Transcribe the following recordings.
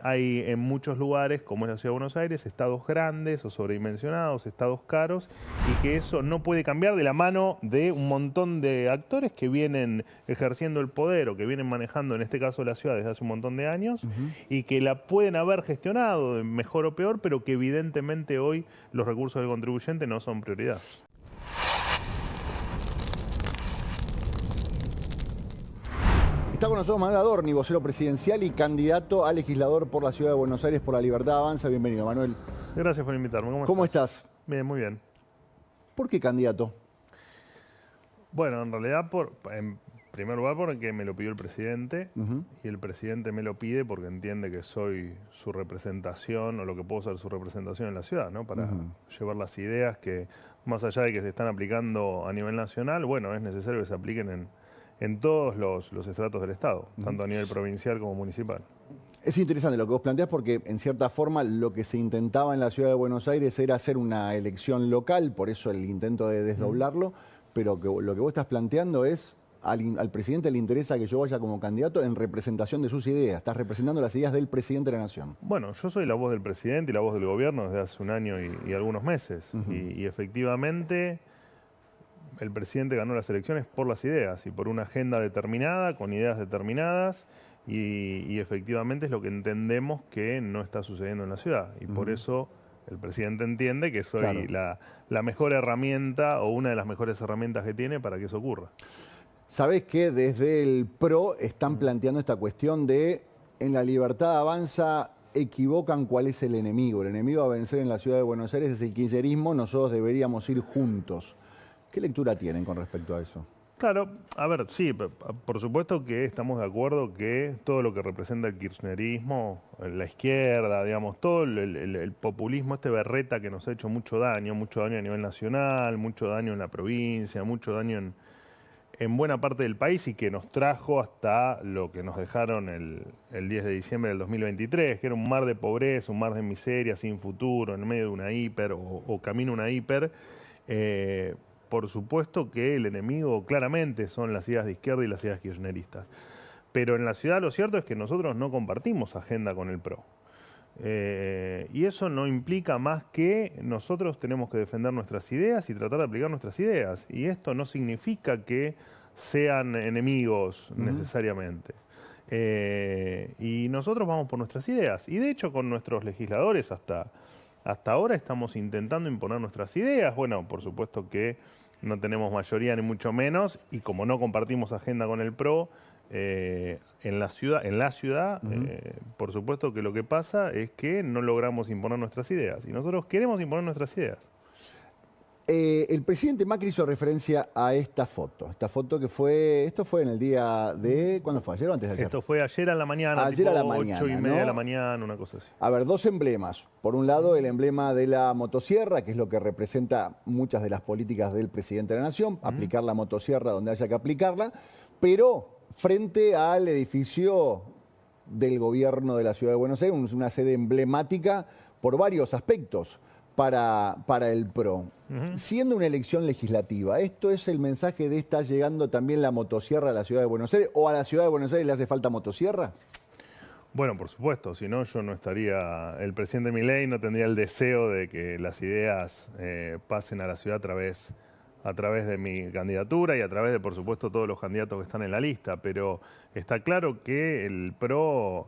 hay en muchos lugares, como es la Ciudad de Buenos Aires, estados grandes o sobredimensionados, estados caros, y que eso no puede cambiar de la mano de un montón de actores que vienen ejerciendo el poder o que vienen manejando, en este caso, la ciudad desde hace un montón de años, y que la pueden haber gestionado mejor o peor, pero que evidentemente hoy los recursos del contribuyente no son prioridad. Está con nosotros Manuel Adorni, vocero presidencial y candidato a legislador por la Ciudad de Buenos Aires por la Libertad Avanza. Bienvenido, Manuel. Gracias por invitarme. ¿Cómo estás? Bien, muy bien. ¿Por qué candidato? Bueno, en realidad, en primer lugar, porque me lo pidió el presidente, y el presidente me lo pide porque entiende que soy su representación, o lo que puedo ser su representación en la ciudad, ¿no? Para llevar las ideas que, más allá de que se están aplicando a nivel nacional, bueno, es necesario que se apliquen en todos los estratos del Estado, tanto a nivel provincial como municipal. Es interesante lo que vos planteás porque, en cierta forma, lo que se intentaba en la Ciudad de Buenos Aires era hacer una elección local, por eso el intento de desdoblarlo, pero lo que vos estás planteando es, al presidente le interesa que yo vaya como candidato en representación de sus ideas. Estás representando las ideas del presidente de la Nación. Bueno, yo soy la voz del presidente y la voz del gobierno desde hace un año y algunos meses. Y efectivamente, el presidente ganó las elecciones por las ideas y por una agenda determinada, con ideas determinadas, y efectivamente es lo que entendemos que no está sucediendo en la ciudad. Y por eso el presidente entiende que soy la mejor herramienta o una de las mejores herramientas que tiene para que eso ocurra. Sabés que desde el PRO están planteando esta cuestión de en la Libertad Avanza equivocan cuál es el enemigo. El enemigo a vencer en la Ciudad de Buenos Aires es el kirchnerismo, nosotros deberíamos ir juntos. ¿Qué lectura tienen con respecto a eso? Claro, a ver, sí, por supuesto que estamos de acuerdo que todo lo que representa el kirchnerismo, la izquierda, digamos, todo el populismo, este berreta que nos ha hecho mucho daño a nivel nacional, mucho daño en la provincia, mucho daño en buena parte del país y que nos trajo hasta lo que nos dejaron el 10 de diciembre del 2023, que era un mar de pobreza, un mar de miseria, sin futuro, en medio de una hiper o camino a una hiper. Por supuesto que el enemigo claramente son las ideas de izquierda y las ideas kirchneristas. Pero en la ciudad lo cierto es que nosotros no compartimos agenda con el PRO. Y eso no implica más que nosotros tenemos que defender nuestras ideas y tratar de aplicar nuestras ideas. Y esto no significa que sean enemigos necesariamente. Y nosotros vamos por nuestras ideas. Y de hecho con nuestros legisladores hasta ahora estamos intentando imponer nuestras ideas. Bueno, por supuesto que no tenemos mayoría ni mucho menos, y como no compartimos agenda con el PRO, en la ciudad, por supuesto que lo que pasa es que no logramos imponer nuestras ideas, y nosotros queremos imponer nuestras ideas. El presidente Macri hizo referencia a esta foto que esto fue en el día de, ¿cuándo fue? ¿Ayer o antes de ayer? Esto fue ayer a la mañana, ayer a la 8:30 de la mañana, una cosa así. A ver, dos emblemas. Por un lado, el emblema de la motosierra, que es lo que representa muchas de las políticas del presidente de la Nación, aplicar la motosierra donde haya que aplicarla, pero frente al edificio del gobierno de la Ciudad de Buenos Aires, una sede emblemática por varios aspectos para el PRO. Siendo una elección legislativa, ¿esto es el mensaje de está llegando también la motosierra a la Ciudad de Buenos Aires? ¿O a la Ciudad de Buenos Aires le hace falta motosierra? Bueno, por supuesto, si no yo no estaría, el presidente Milei no tendría el deseo de que las ideas pasen a la ciudad a través de mi candidatura y a través de, por supuesto, todos los candidatos que están en la lista, pero está claro que el PRO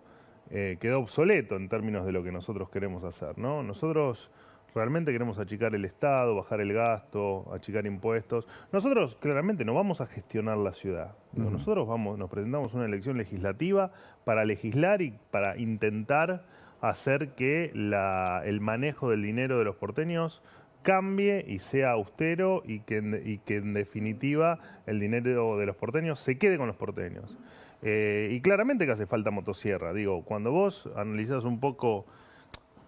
quedó obsoleto en términos de lo que nosotros queremos hacer, ¿no? Nosotros realmente queremos achicar el Estado, bajar el gasto, achicar impuestos. Nosotros claramente no vamos a gestionar la ciudad. Nosotros nos presentamos una elección legislativa para legislar y para intentar hacer que el manejo del dinero de los porteños cambie y sea austero y que en definitiva el dinero de los porteños se quede con los porteños. Y claramente que hace falta motosierra. Digo, cuando vos analizás un poco...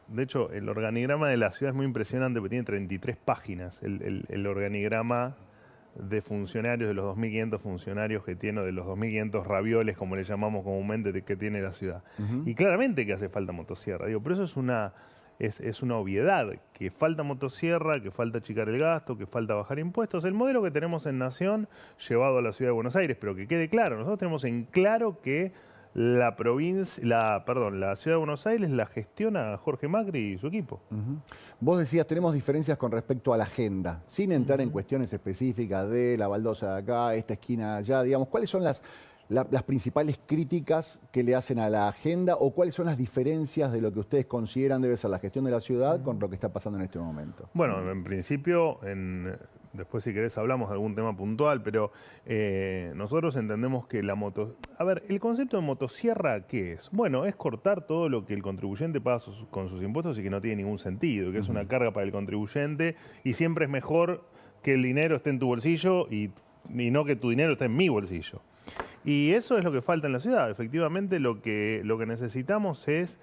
De hecho, el organigrama de la ciudad es muy impresionante porque tiene 33 páginas. El organigrama de funcionarios, de los 2.500 funcionarios que tiene, o de los 2.500 ravioles, como le llamamos comúnmente, que tiene la ciudad. Y claramente que hace falta motosierra. Digo, pero eso es una obviedad, que falta motosierra, que falta achicar el gasto, que falta bajar impuestos. El modelo que tenemos en Nación llevado a la Ciudad de Buenos Aires, pero que quede claro, nosotros tenemos en claro que la provincia, la ciudad de Buenos Aires la gestiona Jorge Macri y su equipo. Vos decías, tenemos diferencias con respecto a la agenda, sin entrar en cuestiones específicas de la baldosa de acá, esta esquina allá, digamos, ¿cuáles son las principales críticas que le hacen a la agenda o cuáles son las diferencias de lo que ustedes consideran debe ser la gestión de la ciudad con lo que está pasando en este momento? Bueno, en principio, después si querés hablamos de algún tema puntual, pero nosotros entendemos que A ver, el concepto de motosierra, ¿qué es? Bueno, es cortar todo lo que el contribuyente paga con sus impuestos y que no tiene ningún sentido, que es una carga para el contribuyente y siempre es mejor que el dinero esté en tu bolsillo y no que tu dinero esté en mi bolsillo. Y eso es lo que falta en la ciudad. Efectivamente, lo que necesitamos es...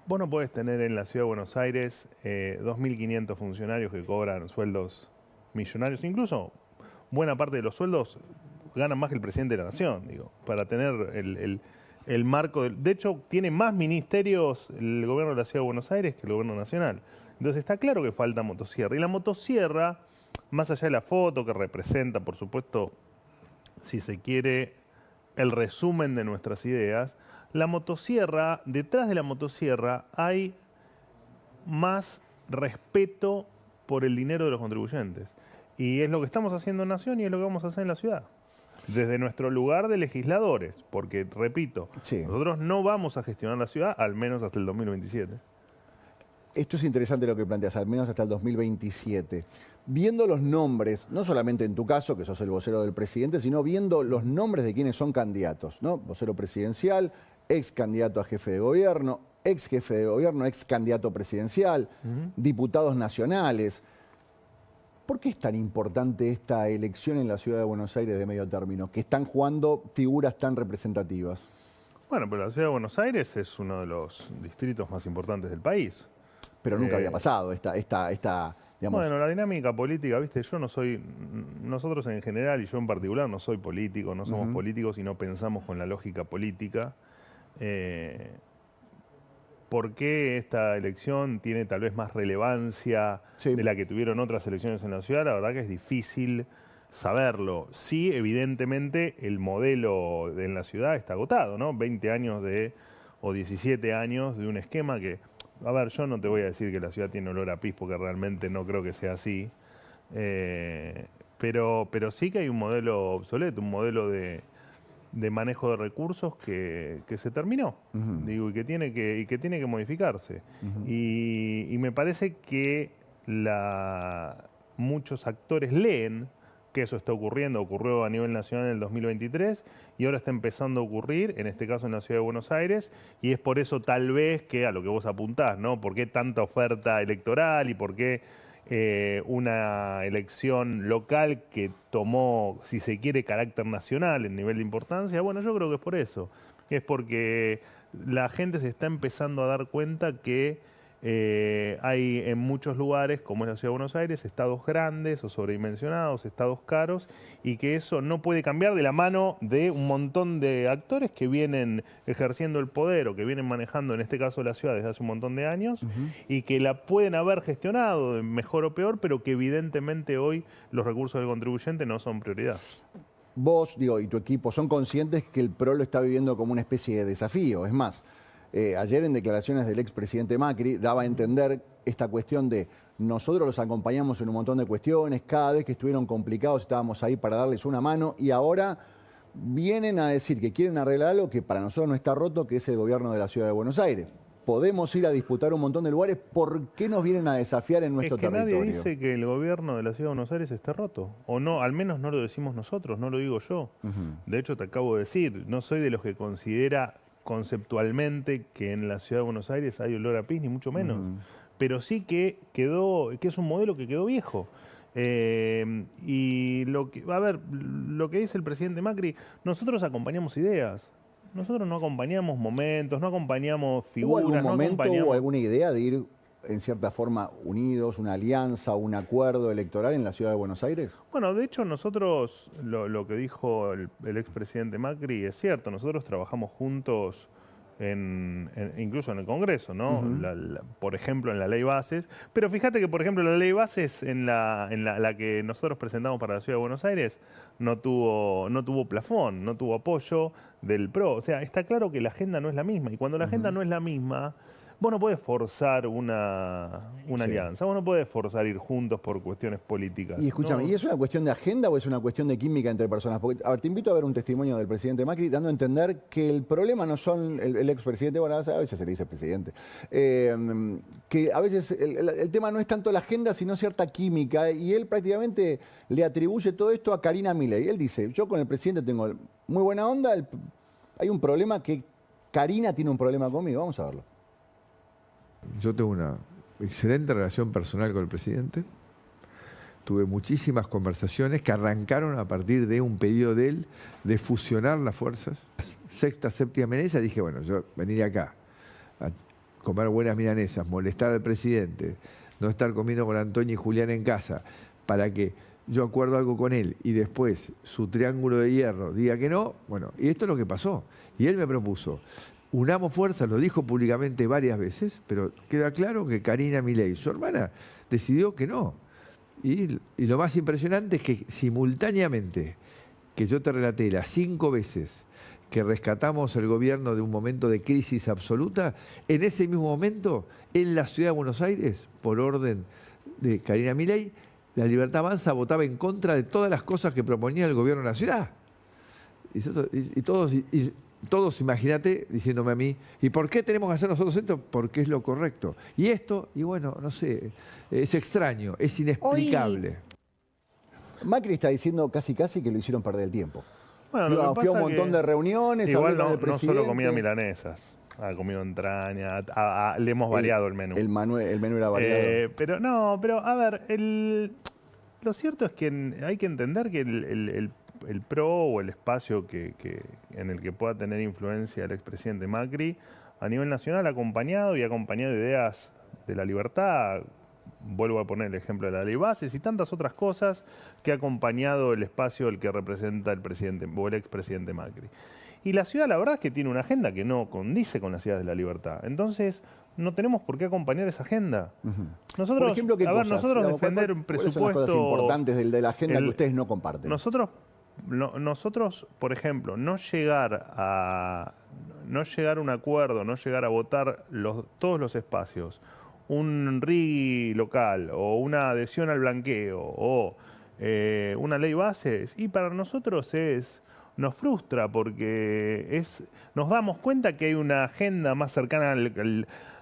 Vos no podés tener en la ciudad de Buenos Aires 2.500 funcionarios que cobran sueldos millonarios. Incluso buena parte de los sueldos ganan más que el presidente de la Nación, digo, para tener el marco. De hecho, tiene más ministerios el gobierno de la ciudad de Buenos Aires que el gobierno nacional. Entonces está claro que falta motosierra. Y la motosierra, más allá de la foto que representa, por supuesto, si se quiere, el resumen de nuestras ideas, la motosierra, detrás de la motosierra hay más respeto por el dinero de los contribuyentes. Y es lo que estamos haciendo en Nación y es lo que vamos a hacer en la ciudad. Desde nuestro lugar de legisladores, porque, repito, nosotros no vamos a gestionar la ciudad, al menos hasta el 2027. Esto es interesante lo que planteas, al menos hasta el 2027. Viendo los nombres, no solamente en tu caso, que sos el vocero del presidente, sino viendo los nombres de quienes son candidatos, ¿no? Vocero presidencial, ex candidato a jefe de gobierno, ex jefe de gobierno, ex candidato presidencial, diputados nacionales. ¿Por qué es tan importante esta elección en la ciudad de Buenos Aires de medio término, que están jugando figuras tan representativas? Bueno, pero la ciudad de Buenos Aires es uno de los distritos más importantes del país. Pero nunca había pasado digamos... Bueno, la dinámica política, viste, nosotros en general y yo en particular no soy político, no somos políticos y no pensamos con la lógica política. ¿Por qué esta elección tiene tal vez más relevancia de la que tuvieron otras elecciones en la ciudad? La verdad que es difícil saberlo. Sí, evidentemente el modelo en la ciudad está agotado, ¿no? 20 años o 17 años de un esquema que... A ver, yo no te voy a decir que la ciudad tiene olor a pis porque realmente no creo que sea así. Pero sí que hay un modelo obsoleto, un modelo de manejo de recursos que se terminó, digo, y que tiene que modificarse. Y me parece que muchos actores leen que eso está ocurriendo, ocurrió a nivel nacional en el 2023 y ahora está empezando a ocurrir, en este caso en la ciudad de Buenos Aires, y es por eso tal vez que a lo que vos apuntás, ¿no? ¿Por qué tanta oferta electoral y por qué una elección local que tomó, si se quiere, carácter nacional en nivel de importancia? Bueno, yo creo que es por eso. Es porque la gente se está empezando a dar cuenta que hay en muchos lugares, como es la Ciudad de Buenos Aires, estados grandes o sobredimensionados, estados caros, y que eso no puede cambiar de la mano de un montón de actores que vienen ejerciendo el poder o que vienen manejando, en este caso, la ciudad desde hace un montón de años, y que la pueden haber gestionado mejor o peor, pero que evidentemente hoy los recursos del contribuyente no son prioridad. Vos, y tu equipo son conscientes que el PRO lo está viviendo como una especie de desafío. Es más, ayer en declaraciones del expresidente Macri daba a entender esta cuestión de nosotros los acompañamos en un montón de cuestiones, cada vez que estuvieron complicados estábamos ahí para darles una mano y ahora vienen a decir que quieren arreglar algo que para nosotros no está roto, que es el gobierno de la Ciudad de Buenos Aires. Podemos ir a disputar un montón de lugares, ¿por qué nos vienen a desafiar en nuestro territorio? Nadie dice que el gobierno de la Ciudad de Buenos Aires esté roto, o no, al menos no lo decimos nosotros, no lo digo yo. De hecho, te acabo de decir, no soy de los que considera conceptualmente que en la Ciudad de Buenos Aires hay olor a pis, ni mucho menos. Pero sí que es un modelo que quedó viejo. Y lo que dice el presidente Macri, nosotros acompañamos ideas. Nosotros no acompañamos momentos, no acompañamos figuras. ¿Hubo algún momento o alguna idea de ir en cierta forma unidos, una alianza, un acuerdo electoral en la Ciudad de Buenos Aires? Bueno, de hecho nosotros, lo que dijo el expresidente Macri es cierto, nosotros trabajamos juntos incluso en el Congreso, ¿no? Por ejemplo, en la ley bases. Pero fíjate que, por ejemplo, la ley bases la que nosotros presentamos para la Ciudad de Buenos Aires no tuvo plafón, no tuvo apoyo del PRO. O sea, está claro que la agenda no es la misma. Y cuando la agenda no es la misma, vos no podés forzar una alianza, vos no podés forzar ir juntos por cuestiones políticas. Y escúchame, ¿no? ¿y es una cuestión de agenda o es una cuestión de química entre personas? Porque, a ver, te invito a ver un testimonio del presidente Macri dando a entender que el problema no son el expresidente, bueno, a veces se le dice presidente, que a veces el tema no es tanto la agenda, sino cierta química, y él prácticamente le atribuye todo esto a Karina Milei. Él dice, yo con el presidente tengo muy buena onda, hay un problema que Karina tiene un problema conmigo, vamos a verlo. Yo tengo una excelente relación personal con el presidente. Tuve muchísimas conversaciones que arrancaron a partir de un pedido de él de fusionar las fuerzas. Sexta, séptima milanesa, dije, bueno, yo venir acá a comer buenas milanesas, molestar al presidente, no estar comiendo con Antonio y Julián en casa, para que yo acuerdo algo con él y después su triángulo de hierro diga que no, bueno, y esto es lo que pasó. Y él me propuso, unamos fuerzas, lo dijo públicamente varias veces, pero queda claro que Karina Milei, su hermana, decidió que no. Y lo más impresionante es que simultáneamente, que yo te relaté las 5 veces que rescatamos el gobierno de un momento de crisis absoluta, en ese mismo momento, en la Ciudad de Buenos Aires, por orden de Karina Milei, la Libertad Avanza votaba en contra de todas las cosas que proponía el gobierno de la ciudad. Y todos, imagínate, diciéndome a mí, ¿y por qué tenemos que hacer nosotros esto? Porque es lo correcto. Y esto, y bueno, no sé, es extraño, es inexplicable. Macri está diciendo casi que lo hicieron perder el tiempo. Bueno, fui a un montón de reuniones, igual hablé con el no presidente. solo comía milanesas, ha comido entraña, le hemos variado el menú. El menú era variado. Pero a ver, lo cierto es que hay que entender que el PRO o el espacio en el que pueda tener influencia el expresidente Macri a nivel nacional ha acompañado ideas de la libertad. Vuelvo a poner el ejemplo de la ley bases y tantas otras cosas que ha acompañado el espacio el que representa el presidente o el expresidente Macri. Y la ciudad, la verdad es que tiene una agenda que no condice con las ideas de la libertad. Entonces, no tenemos por qué acompañar esa agenda. Nosotros, por ejemplo, ¿qué cosas? Nosotros defender un presupuesto... ¿Cuáles son las cosas importantes de la agenda que ustedes no comparten? Nosotros, por ejemplo, no llegar a un acuerdo, no llegar a votar todos los espacios, un RIGI local o una adhesión al blanqueo o una ley bases, y para nosotros nos frustra porque nos damos cuenta que hay una agenda más cercana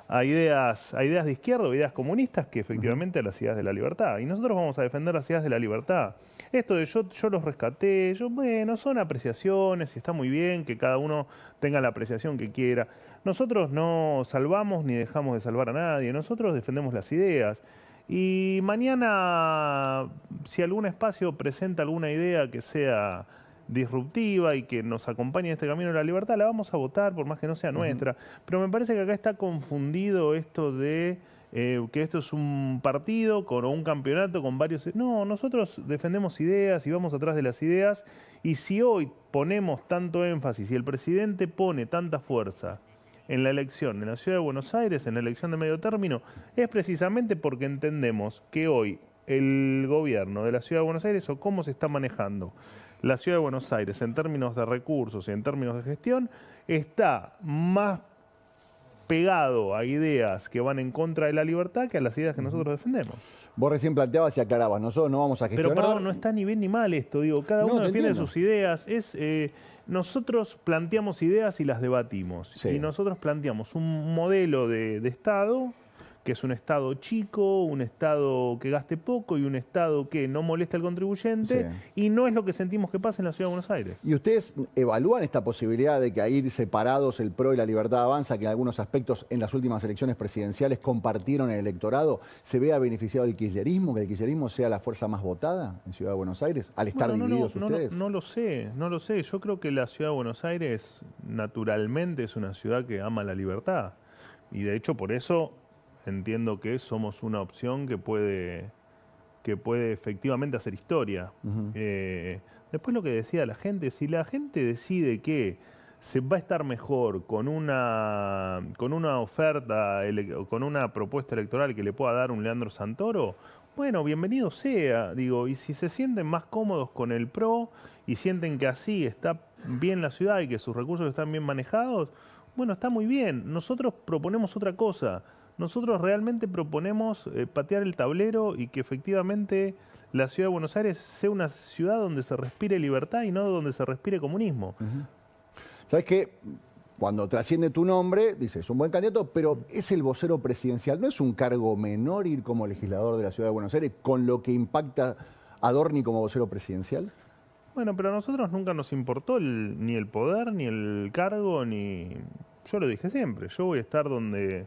a ideas de izquierda o ideas comunistas que efectivamente a las ideas de la libertad. Y nosotros vamos a defender las ideas de la libertad. Esto de yo los rescaté, bueno, son apreciaciones y está muy bien que cada uno tenga la apreciación que quiera. Nosotros no salvamos ni dejamos de salvar a nadie, nosotros defendemos las ideas. Y mañana, si algún espacio presenta alguna idea que sea disruptiva y que nos acompañe en este camino de la libertad, la vamos a votar por más que no sea nuestra. Pero me parece que acá está confundido esto de que esto es un partido o un campeonato con varios... No, nosotros defendemos ideas y vamos atrás de las ideas, y si hoy ponemos tanto énfasis y el presidente pone tanta fuerza en la elección en la Ciudad de Buenos Aires, en la elección de medio término, es precisamente porque entendemos que hoy el gobierno de la Ciudad de Buenos Aires, o cómo se está manejando la Ciudad de Buenos Aires en términos de recursos y en términos de gestión, está más pegado a ideas que van en contra de la libertad que a las ideas que nosotros defendemos. Vos recién planteabas y aclarabas, nosotros no vamos a gestionar... Pero perdón, no está ni bien ni mal esto, digo, cada uno defiende sus ideas. Nosotros planteamos ideas y las debatimos. Sí. Y nosotros planteamos un modelo de Estado, que es un Estado chico, un Estado que gaste poco y un Estado que no moleste al contribuyente, y no es lo que sentimos que pasa en la Ciudad de Buenos Aires. ¿Y ustedes evalúan esta posibilidad de que a ir separados el PRO y la Libertad Avanza, que en algunos aspectos en las últimas elecciones presidenciales compartieron el electorado, se vea beneficiado el kirchnerismo, que el kirchnerismo sea la fuerza más votada en Ciudad de Buenos Aires, al estar divididos ustedes? No lo sé. Yo creo que la Ciudad de Buenos Aires naturalmente es una ciudad que ama la libertad, y de hecho por eso entiendo que somos una opción que puede efectivamente hacer historia. Después lo que decía la gente, si la gente decide que se va a estar mejor con una oferta, con una propuesta electoral que le pueda dar un Leandro Santoro, bueno, bienvenido sea, digo, y si se sienten más cómodos con el PRO y sienten que así está bien la ciudad y que sus recursos están bien manejados, bueno, está muy bien. Nosotros proponemos otra cosa. Nosotros realmente proponemos patear el tablero y que efectivamente la ciudad de Buenos Aires sea una ciudad donde se respire libertad y no donde se respire comunismo. ¿Sabes qué? Cuando trasciende tu nombre, dices, es un buen candidato, pero es el vocero presidencial. ¿No es un cargo menor ir como legislador de la ciudad de Buenos Aires con lo que impacta a Dorni como vocero presidencial? Bueno, pero a nosotros nunca nos importó ni el poder, ni el cargo, ni... Yo lo dije siempre, yo voy a estar donde...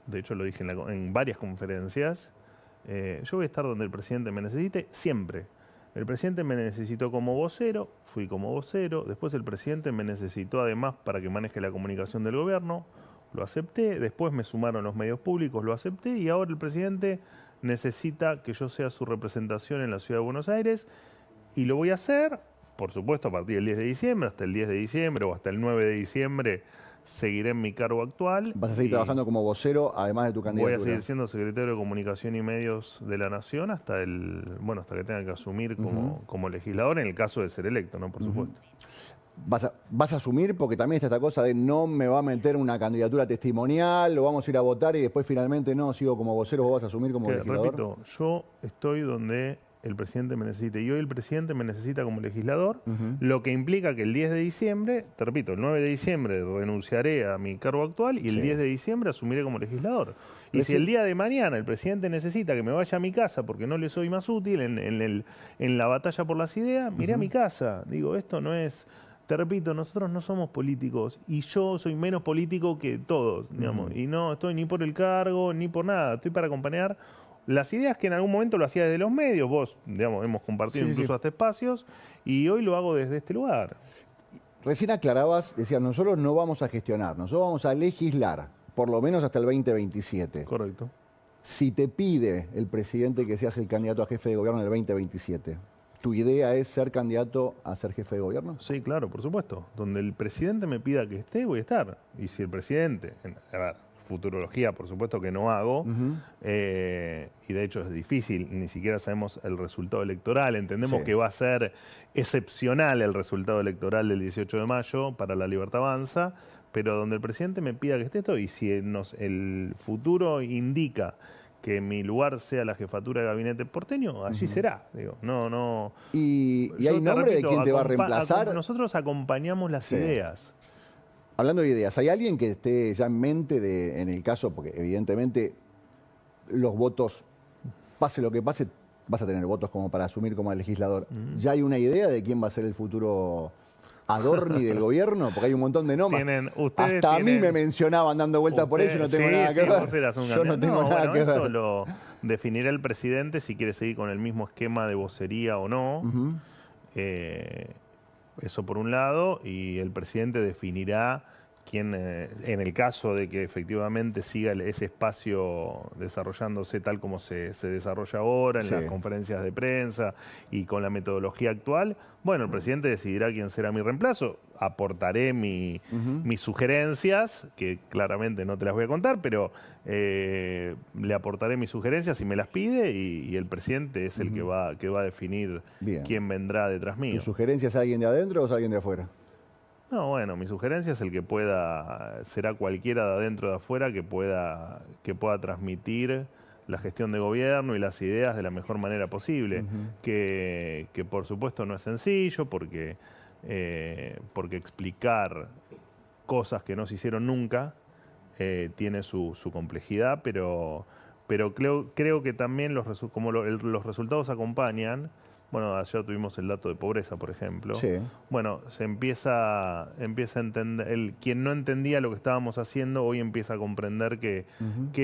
De hecho lo dije en varias conferencias. Yo voy a estar donde el presidente me necesite siempre. El presidente me necesitó como vocero, fui como vocero. Después el presidente me necesitó además para que maneje la comunicación del gobierno. Lo acepté. Después me sumaron los medios públicos, lo acepté. Y ahora el presidente necesita que yo sea su representación en la ciudad de Buenos Aires. Y lo voy a hacer, por supuesto, a partir del 10 de diciembre, hasta el 10 de diciembre o hasta el 9 de diciembre. Seguiré en mi cargo actual. ¿Vas a seguir trabajando como vocero, además de tu candidatura? Voy a seguir siendo secretario de Comunicación y Medios de la Nación hasta que tenga que asumir como legislador, en el caso de ser electo, ¿no? Por supuesto. ¿Vas a asumir? Porque también está esta cosa de no me va a meter una candidatura testimonial, lo vamos a ir a votar y después finalmente no, sigo como vocero, ¿vos vas a asumir como legislador? Repito, yo estoy donde el presidente me necesite. Y hoy el presidente me necesita como legislador, lo que implica que el 10 de diciembre, te repito, el 9 de diciembre renunciaré a mi cargo actual y el 10 de diciembre asumiré como legislador. Y si el día de mañana el presidente necesita que me vaya a mi casa porque no le soy más útil en la batalla por las ideas, miré a mi casa. Digo, esto no es... Te repito, nosotros no somos políticos y yo soy menos político que todos, digamos, y no estoy ni por el cargo ni por nada, estoy para acompañar las ideas que en algún momento lo hacía desde los medios, vos, digamos, hemos compartido incluso hasta espacios, y hoy lo hago desde este lugar. Recién aclarabas, decías, nosotros no vamos a gestionar, nosotros vamos a legislar, por lo menos hasta el 2027. Correcto. Si te pide el presidente que seas el candidato a jefe de gobierno en el 2027, ¿tu idea es ser candidato a ser jefe de gobierno? Sí, claro, por supuesto. Donde el presidente me pida que esté, voy a estar. Y si el presidente... A ver, futurología, por supuesto que no hago, y de hecho es difícil, ni siquiera sabemos el resultado electoral, entendemos que va a ser excepcional el resultado electoral del 18 de mayo para La Libertad Avanza, pero donde el presidente me pida que esté estoy, y si el futuro indica que mi lugar sea la jefatura de gabinete porteño, allí será. Digo, no. ¿Y hay nombre de quién te va a reemplazar? Nosotros acompañamos las ideas. Hablando de ideas, ¿hay alguien que esté ya en mente en el caso, porque evidentemente los votos, pase lo que pase, vas a tener votos como para asumir como legislador? ¿Ya hay una idea de quién va a ser el futuro Adorni del gobierno? Porque hay un montón de nombres. Hasta a mí me mencionaban dando vueltas por eso y no tengo nada que ver. Yo no tengo nada que ver. Eso lo definirá el presidente si quiere seguir con el mismo esquema de vocería o no. Eso por un lado, y el presidente definirá quién, en el caso de que efectivamente siga ese espacio desarrollándose tal como se desarrolla ahora, en las conferencias de prensa y con la metodología actual, bueno, el presidente decidirá quién será mi reemplazo. Aportaré mis sugerencias, que claramente no te las voy a contar, pero le aportaré mis sugerencias si me las pide y el presidente es el que va a definir quién vendrá detrás mío. ¿Tu sugerencia es alguien de adentro o es alguien de afuera? No, bueno, mi sugerencia es el que será cualquiera de adentro o de afuera que pueda transmitir la gestión de gobierno y las ideas de la mejor manera posible, que por supuesto no es sencillo porque explicar cosas que no se hicieron nunca tiene su complejidad, pero creo que también los resultados acompañan. Bueno, ayer tuvimos el dato de pobreza, por ejemplo. Bueno, se empieza a entender, quien no entendía lo que estábamos haciendo, hoy empieza a comprender que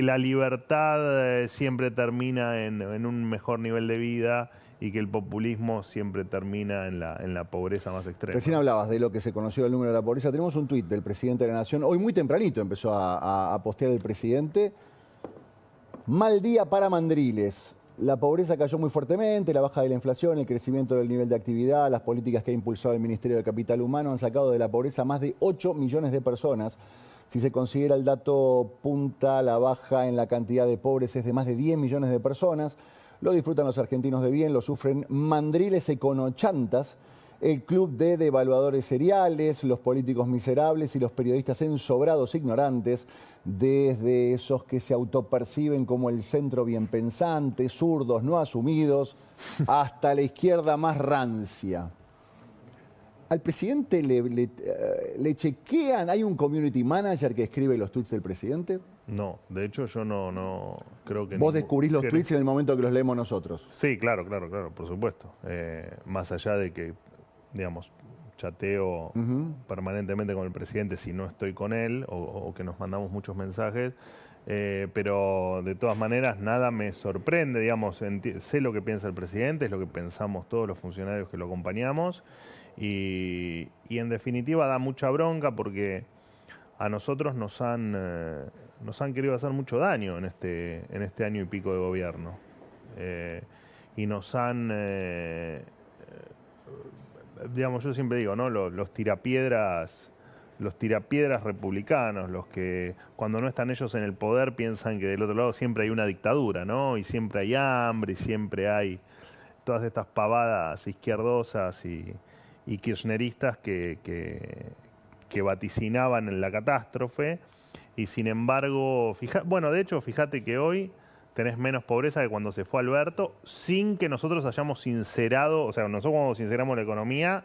la libertad siempre termina en un mejor nivel de vida y que el populismo siempre termina en la pobreza más extrema. Recién hablabas de lo que se conoció del número de la pobreza. Tenemos un tuit del presidente de la Nación. Hoy muy tempranito empezó a postear el presidente. Mal día para Mandriles. La pobreza cayó muy fuertemente, la baja de la inflación, el crecimiento del nivel de actividad, las políticas que ha impulsado el Ministerio de Capital Humano han sacado de la pobreza más de 8 millones de personas. Si se considera el dato punta, la baja en la cantidad de pobres es de más de 10 millones de personas. Lo disfrutan los argentinos de bien, lo sufren mandriles econochantas, el club de devaluadores seriales, los políticos miserables y los periodistas ensobrados ignorantes, desde esos que se autoperciben como el centro bien pensante, zurdos no asumidos, hasta la izquierda más rancia. ¿Al presidente le chequean? ¿Hay un community manager que escribe los tweets del presidente? No, de hecho yo no creo que... ¿Vos descubrís los tweets en el momento que los leemos nosotros? Sí, claro, por supuesto. Más allá de que, digamos, chateo permanentemente con el presidente si no estoy con él o que nos mandamos muchos mensajes, pero de todas maneras nada me sorprende, digamos, sé lo que piensa el presidente, es lo que pensamos todos los funcionarios que lo acompañamos y en definitiva da mucha bronca porque a nosotros nos han querido hacer mucho daño en este año y pico de gobierno y nos han... digamos, yo siempre digo, ¿no? Los tirapiedras republicanos, los que cuando no están ellos en el poder piensan que del otro lado siempre hay una dictadura, ¿no? Y siempre hay hambre, y siempre hay todas estas pavadas izquierdosas y kirchneristas que vaticinaban en la catástrofe. Y sin embargo, de hecho, fíjate que hoy tenés menos pobreza que cuando se fue Alberto, sin que nosotros hayamos sincerado, o sea, nosotros cuando sinceramos la economía,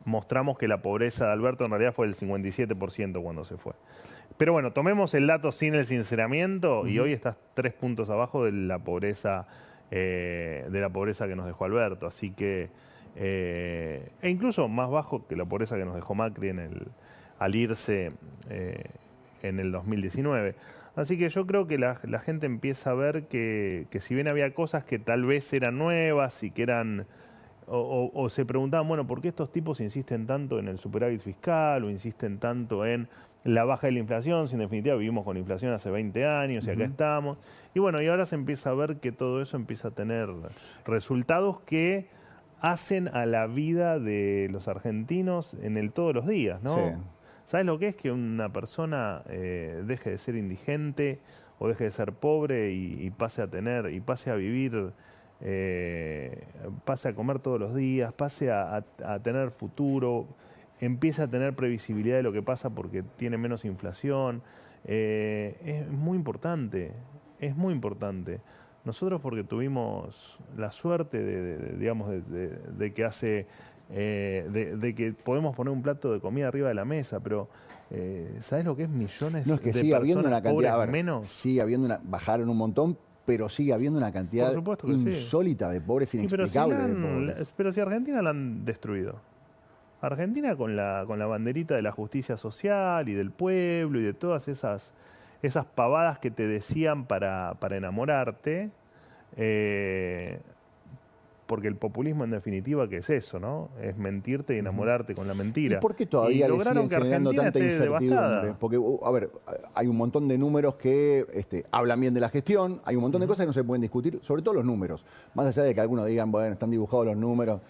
mostramos que la pobreza de Alberto en realidad fue del 57% cuando se fue. Pero bueno, tomemos el dato sin el sinceramiento y hoy estás 3 puntos abajo de la pobreza que nos dejó Alberto. Así que, e incluso más bajo que la pobreza que nos dejó Macri al irse en el 2019. Así que yo creo que la gente empieza a ver que si bien había cosas que tal vez eran nuevas y que eran... O se preguntaban, bueno, ¿por qué estos tipos insisten tanto en el superávit fiscal o insisten tanto en la baja de la inflación? Si en definitiva vivimos con inflación hace 20 años y acá estamos. Y bueno, y ahora se empieza a ver que todo eso empieza a tener resultados que hacen a la vida de los argentinos todos los días, ¿no? Sí. ¿Sabes lo que es que una persona deje de ser indigente o deje de ser pobre y pase a vivir, pase a comer todos los días, pase a tener futuro, empiece a tener previsibilidad de lo que pasa porque tiene menos inflación? Es muy importante, es muy importante. Nosotros porque tuvimos la suerte de que hace... de que podemos poner un plato de comida arriba de la mesa, pero ¿sabes lo que es millones No, es que de sigue habiendo personas una cantidad pobres menos? Sigue habiendo bajaron un montón, pero sigue habiendo una cantidad insólita de pobres, inexplicable de pobres. Pero si Argentina la han destruido. Argentina con la banderita de la justicia social y del pueblo y de todas esas pavadas que te decían para enamorarte, porque el populismo en definitiva que es eso, ¿no? Es mentirte y enamorarte con la mentira. ¿Y por qué todavía le siguen generando tanta incertidumbre? Porque, a ver, hay un montón de números que hablan bien de la gestión, hay un montón de cosas que no se pueden discutir, sobre todo los números. Más allá de que algunos digan, bueno, están dibujados los números.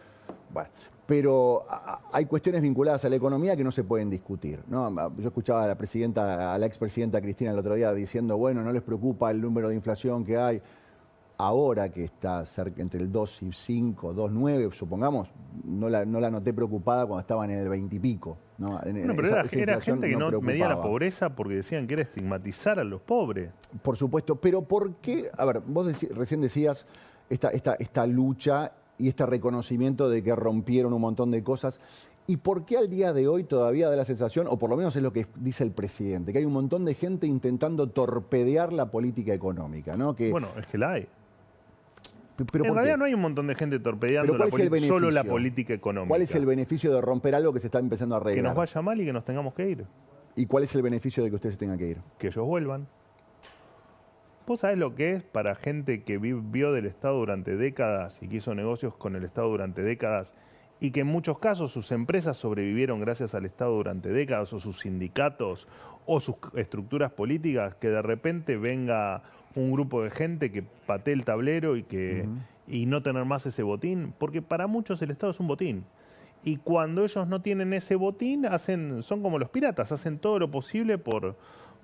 Bueno, pero hay cuestiones vinculadas a la economía que no se pueden discutir, ¿no? Yo escuchaba a la expresidenta Cristina el otro día diciendo, bueno, no les preocupa el número de inflación que hay. Ahora que está cerca entre el 2 y 5, 2,9, supongamos, no la noté preocupada cuando estaban en el 20 y pico. ¿No? Pero era gente que no medía la pobreza porque decían que era estigmatizar a los pobres. Por supuesto, pero ¿por qué? A ver, vos recién decías esta lucha y este reconocimiento de que rompieron un montón de cosas. ¿Y por qué al día de hoy todavía da la sensación, o por lo menos es lo que dice el presidente, que hay un montón de gente intentando torpedear la política económica, ¿no? Bueno, es que la hay. ¿Pero en realidad no hay un montón de gente torpedeando solo la política económica. ¿Cuál es el beneficio de romper algo que se está empezando a arreglar? Que nos vaya mal y que nos tengamos que ir. ¿Y cuál es el beneficio de que ustedes se tengan que ir? Que ellos vuelvan. ¿Vos sabés lo que es para gente que vivió del Estado durante décadas y que hizo negocios con el Estado durante décadas y que en muchos casos sus empresas sobrevivieron gracias al Estado durante décadas o sus sindicatos o sus estructuras políticas, que de repente venga un grupo de gente que patee el tablero y no tener más ese botín, porque para muchos el Estado es un botín. Y cuando ellos no tienen ese botín, son como los piratas, hacen todo lo posible por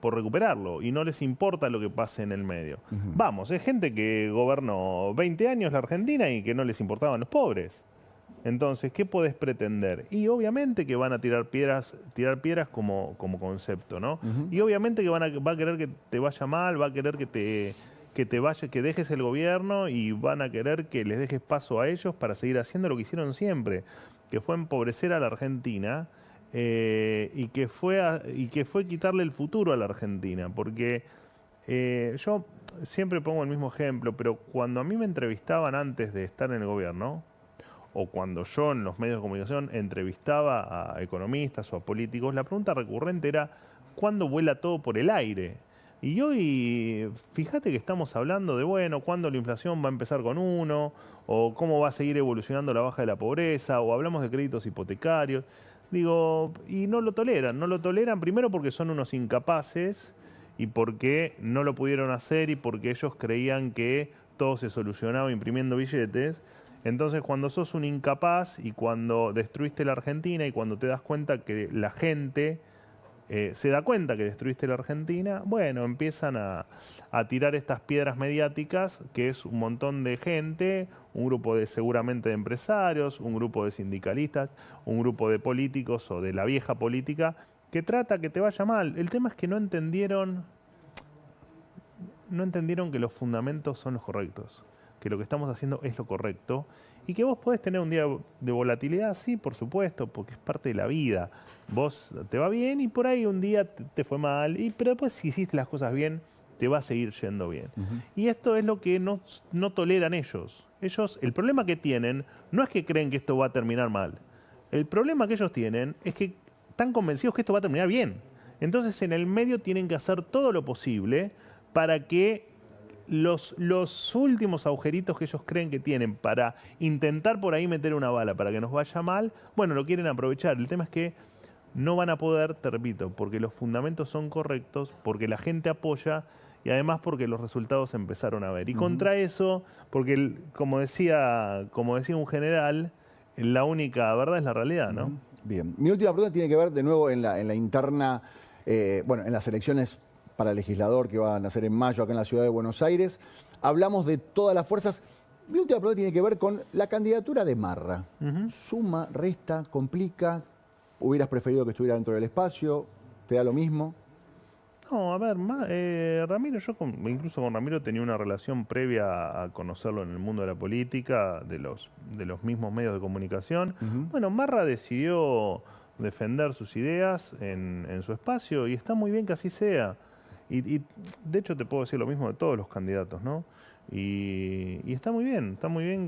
recuperarlo y no les importa lo que pase en el medio. Vamos, es gente que gobernó 20 años la Argentina y que no les importaban los pobres. Entonces, ¿qué podés pretender? Y obviamente que van a tirar piedras como concepto, ¿no? Y obviamente que va a querer que te vaya mal, va a querer que dejes el gobierno y van a querer que les dejes paso a ellos para seguir haciendo lo que hicieron siempre, que fue empobrecer a la Argentina y que fue quitarle el futuro a la Argentina. Porque yo siempre pongo el mismo ejemplo, pero cuando a mí me entrevistaban antes de estar en el gobierno, o cuando yo en los medios de comunicación entrevistaba a economistas o a políticos, la pregunta recurrente era ¿cuándo vuela todo por el aire? Y hoy, fíjate que estamos hablando de, bueno, cuándo la inflación va a empezar con 1, o cómo va a seguir evolucionando la baja de la pobreza, o hablamos de créditos hipotecarios. Digo, y no lo toleran primero porque son unos incapaces y porque no lo pudieron hacer y porque ellos creían que todo se solucionaba imprimiendo billetes. Entonces, cuando sos un incapaz y cuando destruiste la Argentina y cuando te das cuenta que la gente se da cuenta que destruiste la Argentina, bueno, empiezan a tirar estas piedras mediáticas, que es un montón de gente, un grupo seguramente de empresarios, un grupo de sindicalistas, un grupo de políticos o de la vieja política, que trata que te vaya mal. El tema es que no entendieron que los fundamentos son los correctos, que lo que estamos haciendo es lo correcto y que vos podés tener un día de volatilidad, sí, por supuesto, porque es parte de la vida. Vos te va bien y por ahí un día te fue mal, pero después si hiciste las cosas bien, te va a seguir yendo bien. Y esto es lo que no toleran ellos. El problema que tienen no es que creen que esto va a terminar mal. El problema que ellos tienen es que están convencidos que esto va a terminar bien. Entonces en el medio tienen que hacer todo lo posible para que los últimos agujeritos que ellos creen que tienen para intentar por ahí meter una bala para que nos vaya mal, bueno, lo quieren aprovechar. El tema es que no van a poder, te repito, porque los fundamentos son correctos, porque la gente apoya y además porque los resultados se empezaron a ver. Y contra eso, porque como decía un general, la única verdad es la realidad, ¿no? Bien. Mi última pregunta tiene que ver de nuevo en la interna, en las elecciones para legislador que van a ser en mayo acá en la ciudad de Buenos Aires. Hablamos de todas las fuerzas. Mi última pregunta tiene que ver con la candidatura de Marra. ¿Suma, resta, complica? ¿Hubieras preferido que estuviera dentro del espacio? ¿Te da lo mismo? No, a ver, Ramiro, yo incluso con Ramiro tenía una relación previa a conocerlo en el mundo de la política, de los mismos medios de comunicación. Bueno, Marra decidió defender sus ideas en su espacio y está muy bien que así sea. Y de hecho te puedo decir lo mismo de todos los candidatos, ¿no? Y está muy bien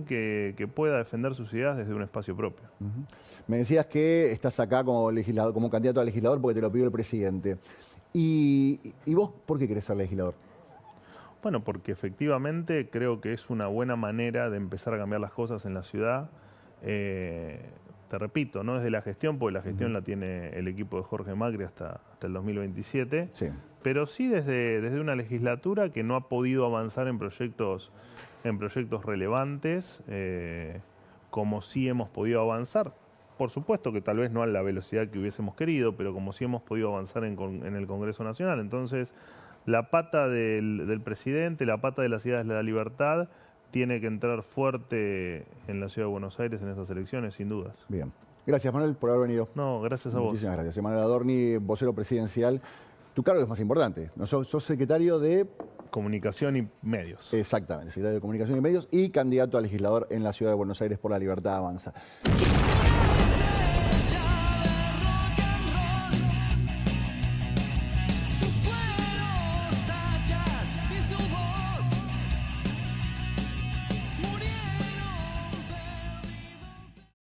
que pueda defender sus ideas desde un espacio propio. Me decías que estás acá como candidato a legislador porque te lo pidió el presidente. ¿Y vos por qué querés ser legislador? Bueno, porque efectivamente creo que es una buena manera de empezar a cambiar las cosas en la ciudad. Te repito, no desde la gestión, porque la gestión la tiene el equipo de Jorge Macri hasta el 2027. Sí. Pero sí desde una legislatura que no ha podido avanzar en proyectos relevantes, como sí hemos podido avanzar. Por supuesto que tal vez no a la velocidad que hubiésemos querido, pero como sí hemos podido avanzar en el Congreso Nacional. Entonces, la pata del presidente, la pata de las ideas de la libertad, tiene que entrar fuerte en la Ciudad de Buenos Aires en estas elecciones, sin dudas. Bien. Gracias, Manuel, por haber venido. No, gracias a vos. Muchísimas gracias. Manuel Adorni, vocero presidencial. Tu cargo es más importante, ¿no? Sos secretario de... Comunicación y medios. Exactamente, secretario de Comunicación y Medios y candidato a legislador en la Ciudad de Buenos Aires por La Libertad Avanza.